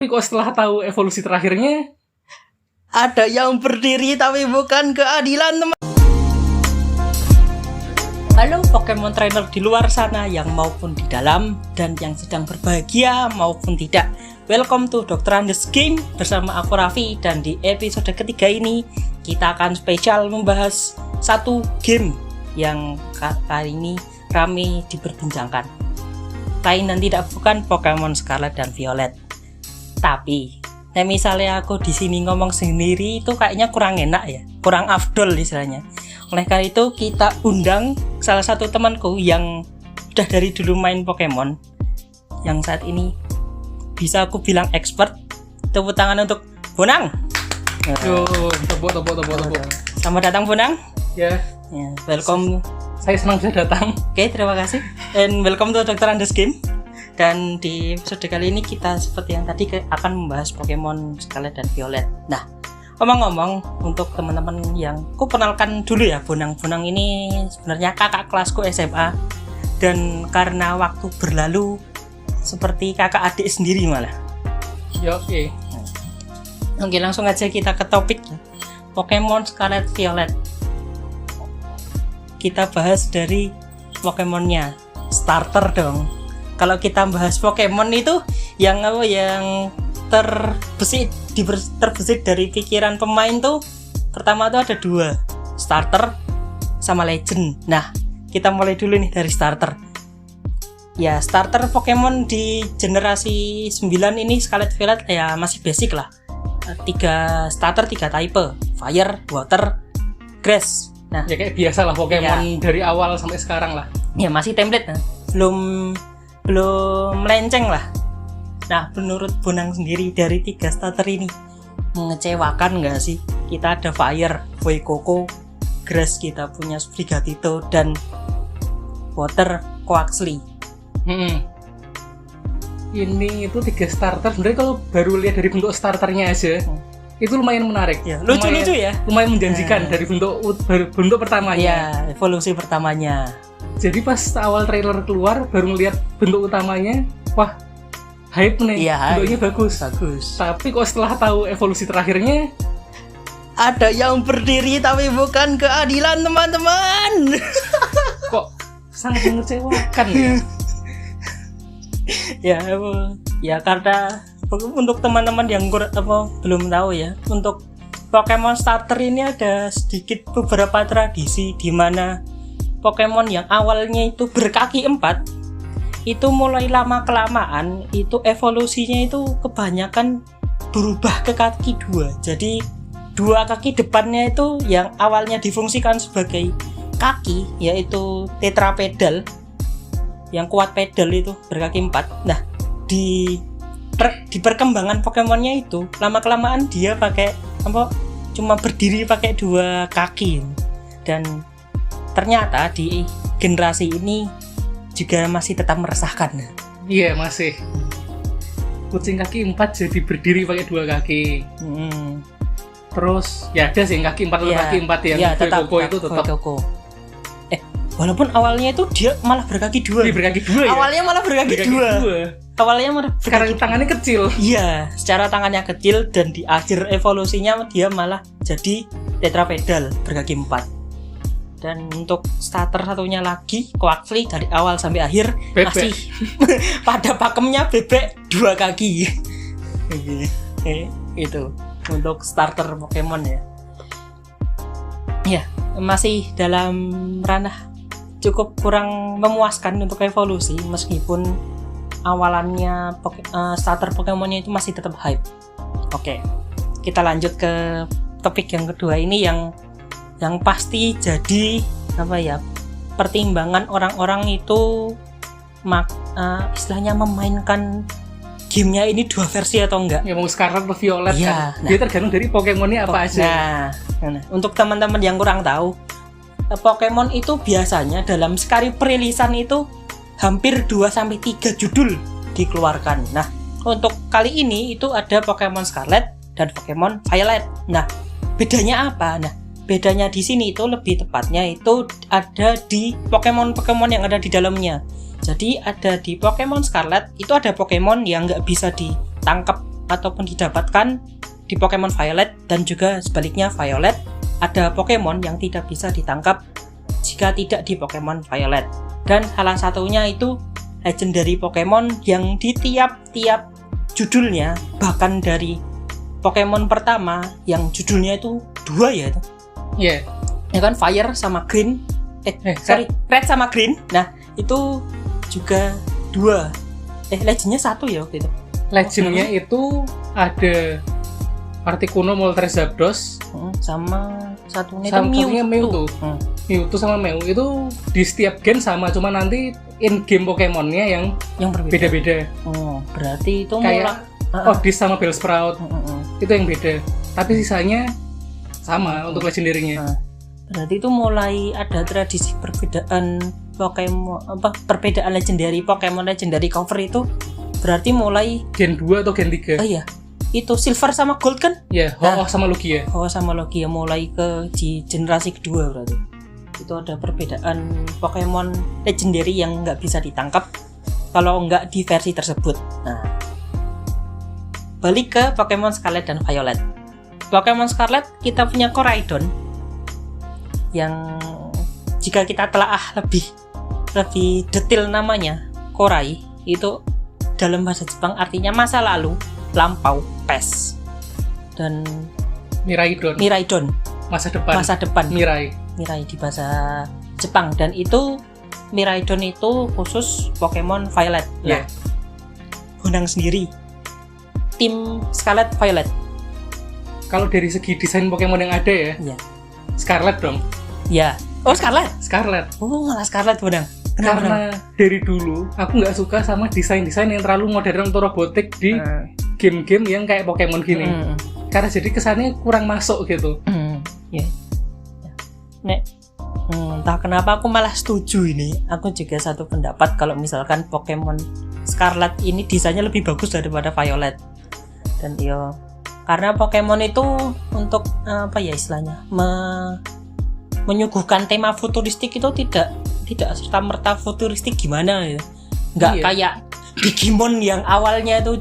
Tapi kok setelah tahu evolusi terakhirnya ada yang berdiri tapi bukan keadilan, teman. Halo Pokemon Trainer di luar sana yang maupun di dalam dan yang sedang berbahagia maupun tidak. Welcome to Dr. Andes Game bersama aku Raffi, dan di episode ketiga ini kita akan spesial membahas satu game yang kali ini ramai diperbincangkan. Lain dan tidak bukan Pokemon Scarlet dan Violet. Tapi, misalnya aku di sini ngomong sendiri itu kayaknya kurang enak ya, kurang afdol istilahnya. Oleh karena itu kita undang salah satu temanku yang udah dari dulu main Pokemon, yang saat ini bisa aku bilang expert. Tepuk tangan untuk Bonang. tepuk. Selamat datang Bonang. Ya, Welcome. saya senang bisa datang. Oke, terima kasih. And welcome to Dr. Andes Game. Dan di episode kali ini kita seperti yang tadi akan membahas Pokemon Scarlet dan Violet. Nah, ngomong-ngomong, untuk teman-teman yang ku kenalkan dulu ya, Bonang ini sebenarnya kakak kelasku SMA. Dan karena waktu berlalu seperti kakak adik sendiri malah. Ya, oke. Oke, langsung aja kita ke topik. Pokemon Scarlet Violet. Kita bahas dari Pokemonnya, starter dong. Kalau kita bahas Pokemon itu yang terbesit dari pikiran pemain tuh, pertama tuh ada dua, starter sama legend. Nah, kita mulai dulu nih dari starter. Ya, starter Pokemon di generasi 9 ini Scarlet Violet ya masih basic lah. 3 starter, 3 type, fire, water, grass. Nah, Ya kayak biasa lah Pokemon dari awal sampai sekarang lah. ya masih template, belum melenceng lah. Nah, menurut Bonang sendiri dari 3 starter ini mengecewakan nggak sih? Kita ada fire, Fuecoco, grass kita punya Sprigatito, dan water, Quaxly. Ini itu 3 starter. Sebenarnya kalau baru lihat dari bentuk starternya aja, itu lumayan menarik. Ya, lucu-lucu ya. Lumayan menjanjikan dari bentuk pertamanya. Ya, evolusi pertamanya. Jadi pas awal trailer keluar baru ngeliat bentuk utamanya, wah, hype nih. Iya, bentuknya bagus. Tapi kok setelah tahu evolusi terakhirnya ada yang berdiri tapi bukan keadilan, teman-teman. kok sangat mengecewakan ya. Ya karena untuk teman-teman yang belum tahu ya, untuk Pokemon starter ini ada sedikit beberapa tradisi di mana Pokemon yang awalnya itu berkaki 4 itu mulai lama-kelamaan itu evolusinya itu kebanyakan berubah ke kaki 2. Jadi 2 kaki depannya itu yang awalnya difungsikan sebagai kaki, yaitu tetrapedal, yang kuat pedal itu berkaki 4. Nah, di perkembangan Pokemonnya itu lama-kelamaan dia pakai cuma berdiri pakai 2 kaki. Dan ternyata di generasi ini juga masih tetap meresahkan. Iya, masih. Kucing kaki 4 jadi berdiri pakai 2 kaki. Terus ya ada sih yang kaki 4 kaki 4 yang Fuecoco itu tetap. Walaupun awalnya itu dia malah berkaki 2. Dia berkaki 2 ya. Awalnya malah berkaki 2. Awalnya malah sekarang tangannya kecil. Iya, secara tangannya kecil, dan di akhir evolusinya dia malah jadi tetrapedal berkaki 4. Dan untuk starter satunya lagi, Quaxly, dari awal sampai akhir bebek. Masih pada pakemnya bebek 2 kaki. Itu untuk starter Pokemon ya. Ya, masih dalam ranah cukup kurang memuaskan untuk evolusi, meskipun awalannya starter Pokemonnya itu masih tetap hype. Oke, kita lanjut ke topik yang kedua ini yang pasti jadi pertimbangan orang-orang itu istilahnya memainkan gamenya ini 2 versi atau enggak. Ya mau Scarlet atau Violet ya, kan. Dia tergantung dari Pokemonnya apa aja. Nah, untuk teman-teman yang kurang tahu, Pokemon itu biasanya dalam sekali perilisan itu hampir 2-3 judul dikeluarkan. Nah, untuk kali ini itu ada Pokemon Scarlet dan Pokemon Violet. Nah, bedanya apa? Nah, bedanya di sini itu lebih tepatnya itu ada di Pokemon yang ada di dalamnya. Jadi ada di Pokemon Scarlet itu ada Pokemon yang nggak bisa ditangkap ataupun didapatkan di Pokemon Violet, dan juga sebaliknya Violet ada Pokemon yang tidak bisa ditangkap jika tidak di Pokemon Violet. Dan salah satunya itu legendary Pokemon yang di tiap-tiap judulnya, bahkan dari Pokemon pertama yang judulnya itu 2 ya itu. Iya. Ya kan, Fire sama Green. Red sama Green. Nah, itu juga 2. Legendnya 1 ya waktu itu. Legendnya itu ada Articuno, Moltres, Zapdos, sama satunya itu satunya Mewtwo. Mewtwo sama Mew itu di setiap gen sama, cuma nanti in game Pokemonnya yang berbeda. beda-beda. Oh, berarti itu kayak Oddish sama Bellsprout itu yang beda. Tapi sisanya sama untuk legendary-nya. Berarti itu mulai ada tradisi perbedaan Pokemon, perbedaan legendary Pokemon legendary cover itu berarti mulai Gen 2 atau Gen 3. Oh iya. Itu Silver sama Gold kan? Ya, Ho-Oh sama Lugia. Ho-Oh sama Lugia mulai ke di generasi kedua berarti. Itu ada perbedaan Pokemon legendary yang nggak bisa ditangkap kalau nggak di versi tersebut. Nah, balik ke Pokemon Scarlet dan Violet. Pokemon Scarlet kita punya Koraidon yang jika kita telaah lebih detail namanya, Korai itu dalam bahasa Jepang artinya masa lalu, lampau, past. Dan Miraidon masa depan. Mirai di bahasa Jepang, dan itu Miraidon itu khusus Pokemon Violet. Yeah. Bonang sendiri tim Scarlet Violet. Kalau dari segi desain Pokemon yang ada ya, Scarlet dong. Ya. Oh, Scarlet. Oh, malah Scarlet Bonang. Karena dari dulu aku nggak suka sama desain-desain yang terlalu modern atau robotik di game-game yang kayak Pokemon gini. Karena jadi kesannya kurang masuk gitu. Ya. Nek, entah kenapa aku malah setuju ini. Aku juga satu pendapat kalau misalkan Pokemon Scarlet ini desainnya lebih bagus daripada Violet. Dan karena Pokemon itu untuk istilahnya menyuguhkan tema futuristik itu tidak serta-merta futuristik gimana ya. Nggak kayak Digimon yang awalnya itu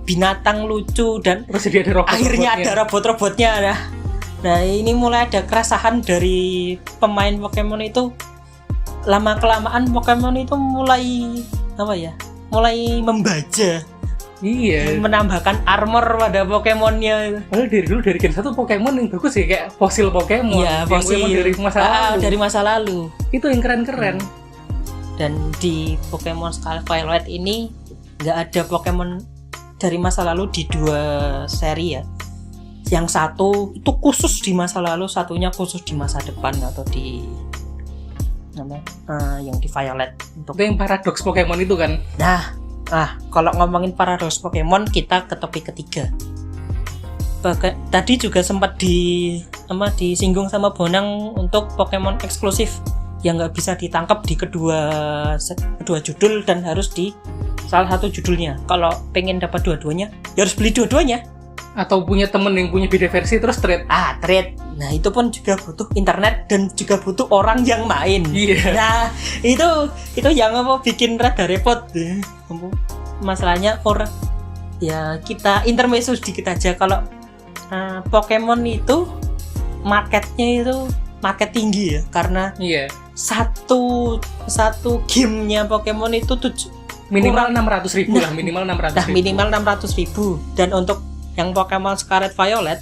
binatang lucu dan terus jadi ada akhirnya ada robot-robotnya. Nah, ini mulai ada kerasahan dari pemain Pokemon itu. Lama-kelamaan Pokemon itu mulai membaja. Iya. Menambahkan armor pada Pokemonnya. Dari Gen 1 Pokemon yang bagus ya, kayak fosil Pokemon. Iya, fosil dari masa lalu. Itu yang keren-keren. Dan di Pokemon Scarlet Violet ini nggak ada Pokemon dari masa lalu di 2 seri ya. Yang satu itu khusus di masa lalu, satunya khusus di masa depan atau di yang di Violet. Itu yang paradoks Pokemon itu kan. Nah, kalau ngomongin paradoks Pokemon, kita ke topik ketiga. Tadi juga sempat disinggung sama Bonang untuk Pokemon eksklusif yang nggak bisa ditangkap di kedua judul dan harus di salah satu judulnya. Kalau pengen dapat dua-duanya, ya harus beli dua-duanya. Atau punya temen yang punya beda versi terus trade. Trade. Nah, itu pun juga butuh internet dan juga butuh orang yang main. Iya. Nah, itu yang bikin rada repot. Masalahnya kita intermezzo sedikit aja. Kalau Pokemon itu marketnya itu market tinggi ya, karena satu gamenya Pokemon itu minimal 600.000 lah, minimal 600.000. Dan untuk yang Pokemon Scarlet Violet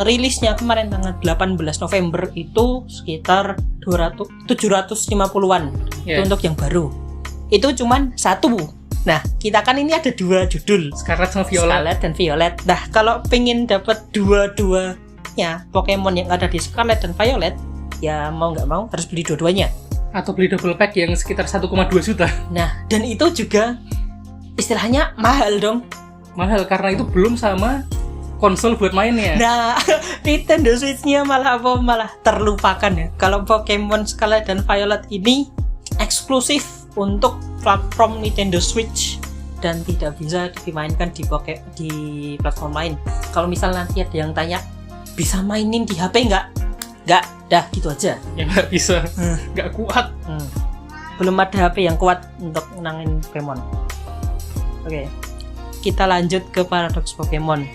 rilisnya kemarin tanggal 18 November itu sekitar 750-an. Itu untuk yang baru. Itu cuman 1. Nah, kita kan ini ada 2 judul, Scarlet sama Violet. Scarlet dan Violet. Nah, kalau pengen dapat dua-duanya Pokemon yang ada di Scarlet dan Violet, ya mau nggak mau harus beli dua-duanya. Atau beli double pack yang sekitar 1,2 juta. Nah, dan itu juga istilahnya mahal dong. Mahal karena itu belum sama konsol buat mainnya. Nah, Nintendo Switch-nya malah terlupakan ya. Kalau Pokemon Scarlet dan Violet ini eksklusif untuk platform Nintendo Switch dan tidak bisa dimainkan di platform lain. Kalau misalnya nanti ada yang tanya, bisa mainin di HP nggak? Nggak, dah gitu aja. Ya nggak bisa, nggak kuat. Belum ada HP yang kuat untuk menangin Pokemon. Oke. kita lanjut ke paradoks Pokemon.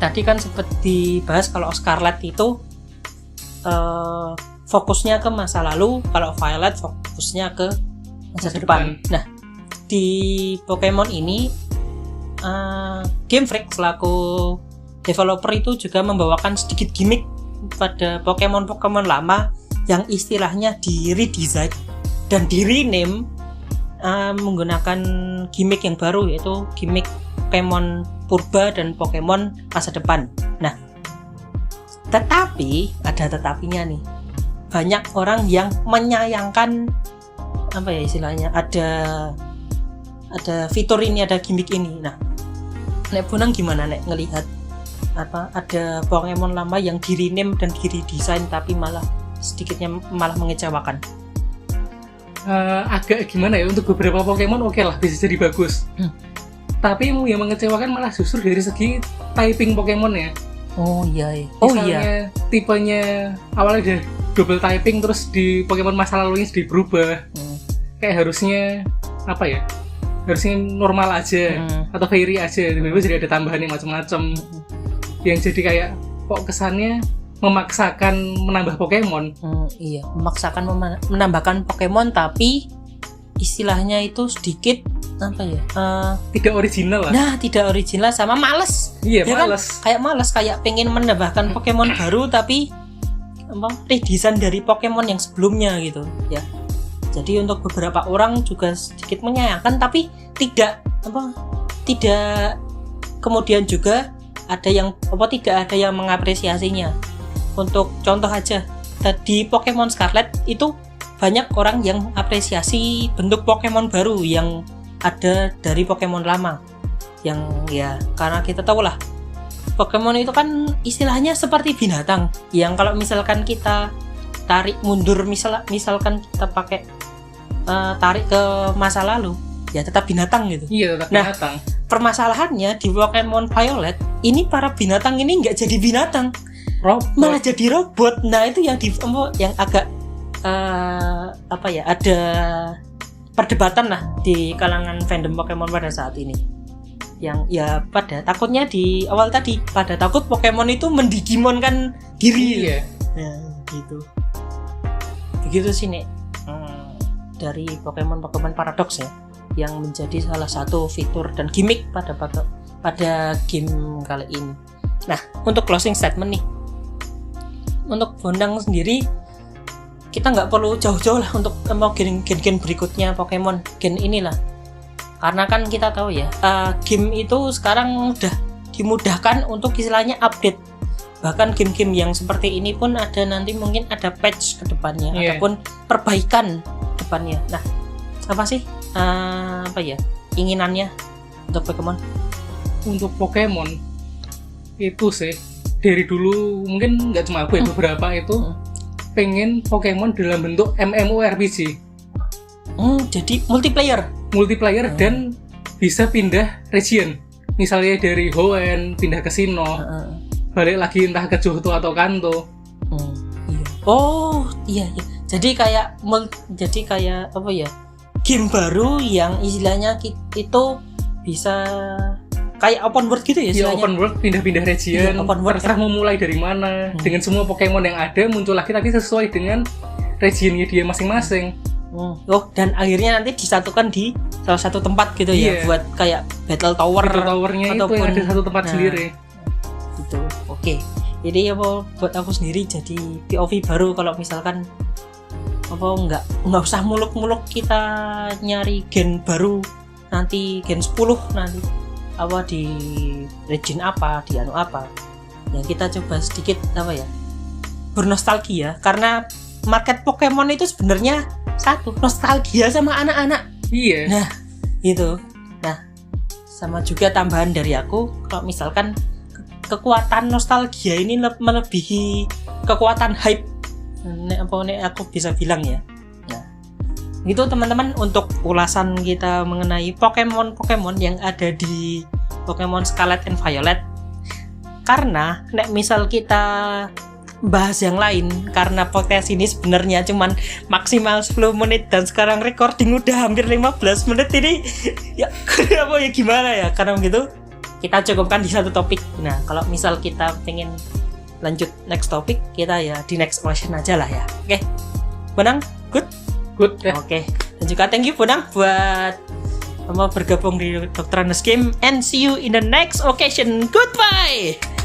Tadi kan sempat dibahas kalau Scarlet itu fokusnya ke masa lalu, kalau Violet fokusnya ke masa depan. Nah, di Pokemon ini Game Freak selaku developer itu juga membawakan sedikit gimmick pada Pokemon lama yang istilahnya di redesign dan di rename menggunakan gimmick yang baru, yaitu gimmick Pokemon purba dan Pokemon masa depan. Nah, tetapi ada tetapinya nih. Banyak orang yang menyayangkan apa ya istilahnya, ada fitur ini, ada gimmick ini. Nah, Nek Bonang gimana Nek ngelihat ada Pokemon lama yang di rename dan di redesign tapi malah sedikitnya malah mengecewakan? Agak gimana ya, untuk beberapa Pokemon oke lah, bisa jadi bagus. Tapi yang mengecewakan malah justru dari segi typing Pokemon ya. Oh iya. Misalnya tipenya awalnya udah double typing, terus di Pokemon masa lalunya sedikit berubah. Kayak harusnya apa ya? Harusnya normal aja atau fairy aja, tiba-tiba jadi ada tambahan yang macam-macam. Yang jadi kayak kok kesannya memaksakan menambah Pokemon. Iya, memaksakan menambahkan Pokemon tapi istilahnya itu sedikit apa ya? Tidak original lah. Nah, tidak original sama males. Iya, ya males. Kan? Kayak males, kayak pengen menambahkan Pokemon baru tapi redesign dari Pokemon yang sebelumnya gitu, ya. Jadi untuk beberapa orang juga sedikit menyayangkan, tapi tidak kemudian juga ada yang tidak ada yang mengapresiasinya. Untuk contoh aja, tadi Pokemon Scarlet itu banyak orang yang apresiasi bentuk Pokemon baru yang ada dari Pokemon lama. Yang ya karena kita tahu lah, Pokemon itu kan istilahnya seperti binatang yang kalau misalkan kita tarik mundur, misalkan kita pakai tarik ke masa lalu, ya tetap binatang gitu. Iya, tetap binatang. Permasalahannya di Pokemon Violet ini, para binatang ini nggak jadi binatang, malah jadi robot. Nah itu yang agak ada perdebatan lah di kalangan fandom Pokemon pada saat ini. Yang ya pada takutnya di awal tadi, pada takut Pokemon itu mendigimonkan diri. Iya. Ya gitu. Begitu sih Nek. Dari Pokemon Paradox ya, yang menjadi salah satu fitur dan gimmick pada game kali ini. Nah, untuk closing statement nih, untuk Bonang sendiri, kita nggak perlu jauh-jauh lah untuk gen berikutnya Pokemon, gen inilah. Karena kan kita tahu ya, game itu sekarang udah dimudahkan untuk istilahnya update. Bahkan game-game yang seperti ini pun ada nanti mungkin ada patch ke depannya, ataupun perbaikan depannya. Nah, apa sih inginannya untuk Pokemon? Untuk Pokemon itu sih dari dulu mungkin nggak cuma aku ya, beberapa itu pengen Pokemon dalam bentuk MMORPG. Jadi multiplayer dan bisa pindah region. Misalnya dari Hoenn pindah ke Sinnoh, balik lagi entah ke Johto atau Kanto. Iya. Oh iya. Jadi kayak apa ya? Game baru yang istilahnya itu bisa kayak open world gitu ya istilahnya. Iya, open world, pindah-pindah region. Terserah mau mulai dari mana. Dengan semua Pokemon yang ada muncul lagi tapi sesuai dengan regionnya dia masing-masing. Dan akhirnya nanti disatukan di salah satu tempat gitu ya, buat kayak battle towernya ataupun itu yang ada satu tempat sendiri. Gitu. Oke. Jadi buat aku sendiri jadi POV baru kalau misalkan nggak usah muluk-muluk kita nyari gen baru nanti gen 10 nanti di region apa, di apa. Ya kita coba sedikit bernostalgia, karena market Pokemon itu sebenarnya satu, nostalgia sama anak-anak. Iya. Nah, gitu. Nah, sama juga tambahan dari aku, kalau misalkan kekuatan nostalgia ini melebihi kekuatan hype. Nek aku bisa bilang ya. Nah, itu teman-teman untuk ulasan kita mengenai Pokemon yang ada di Pokemon Scarlet and Violet. Karena nek misal kita bahas yang lain karena podcast ini sebenarnya cuman maksimal 10 menit dan sekarang recording udah hampir 15 menit ini ya apa ya gimana ya, karena begitu kita cukupkan di satu topik. Nah kalau misal kita pengen lanjut next topik, kita ya di next question aja lah ya. Oke, Bonang, good ya. Oke, dan juga thank you Bonang buat bergabung di Dr. Anas Game, and see you in the next occasion. Goodbye.